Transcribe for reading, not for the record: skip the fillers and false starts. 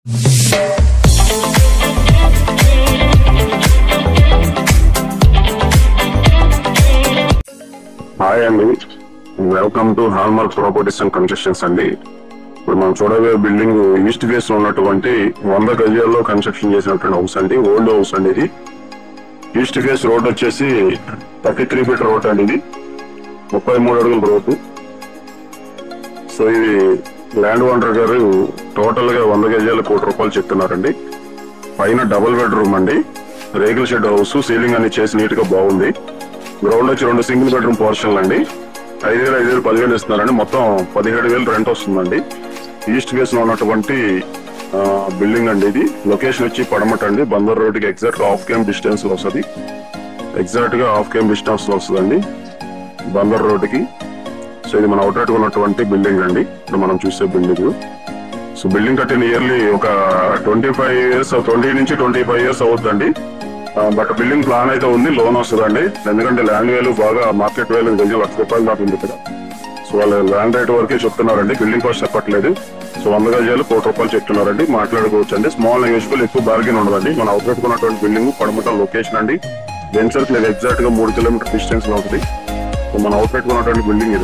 Hi అండి, welcome to hallmark properties and constructions అండి. ఇప్పుడు మనం చూడబోయే బిల్డింగ్ ఈస్ట్ ఫేస్ లో ఉన్నటువంటి 100 గజాల్లో కన్స్ట్రక్షన్ చేసినటువంటి హౌస్ అండి. ఓల్డ్ హౌస్ అండి. ఇది ఈస్ట్ ఫేస్ రోడ్ వచ్చేసి 33 ఫీట్ రోడ్ అండి. ఇది 33 అడుగుల రోడ్డు. సో ఇది ల్యాండ్ ఓనర్ గారు టోటల్ గా 100 గజాలు ₹1 కోటి చెప్తున్నారండి. పైన డబుల్ బెడ్రూమ్ అండి, రేకుల షెడ్ హౌస్, సీలింగ్ అన్ని చేసి నీట్ గా బాగుంది. గ్రౌండ్ వచ్చి 2 సింగిల్ బెడ్రూమ్ పోర్షన్లు అండి. 5,000, 5,000, 10,000 ఇస్తున్నారండి. మొత్తం 17,000 రెంట్ వస్తుందండి. ఈస్ట్ ఫేస్ లో ఉన్నటువంటి బిల్డింగ్ అండి. ఇది లొకేషన్ వచ్చి పడమట అండి. బందర్ రోడ్ కి ఎగ్జాక్ట్ హాఫ్ కేఎం డిస్టెన్స్ లో వస్తుంది. ఎగ్జాక్ట్ గా హాఫ్ కేఎం డిస్టెన్స్ లో వస్తుందండి బందర్ రోడ్ కి. సో ఇది మన అవుట్లెట్ ఉన్నటువంటి బిల్డింగ్ అండి. ఇప్పుడు మనం చూసే బిల్డింగ్. సో బిల్డింగ్ కట్టిన ఇయర్లీ ఒక 25 ఇయర్స్, 20 నుంచి 25 ఇయర్స్ అవుతుందండి. బట్ బిల్డింగ్ ప్లాన్ అయితే ఉంది, లోన్ వస్తుందండి. ఎందుకంటే ల్యాండ్ వాల్యూ బాగా మార్కెట్ వాల్యూ దగ్గర ₹1,00,000 దాకా ఉంది ఇక్కడ. సో వాళ్ళు ల్యాండ్ రేట్ వరకే చెప్తున్నారండి, బిల్డింగ్ కాస్ట్ చెప్పట్లేదు. సో 100 గజాలు ₹1 కోటి చెప్తున్నారండి. మాట్లాడుకోవచ్చు అండి. స్మాల్ నెగోషియబుల్, ఎక్కువ బార్గెన్ ఉండదండి. మన అవుట్లెట్ ఉన్నటువంటి బిల్డింగ్ పడమట లొకేషన్ అండి. వెంచర్స్ లేదు, ఎగ్జాక్ట్ గా 3 కిలోమీటర్ డిస్టెన్స్ లో ఉంటుంది. సో మన అవుట్లెట్ ఉన్నటువంటి బిల్డింగ్ ఇది.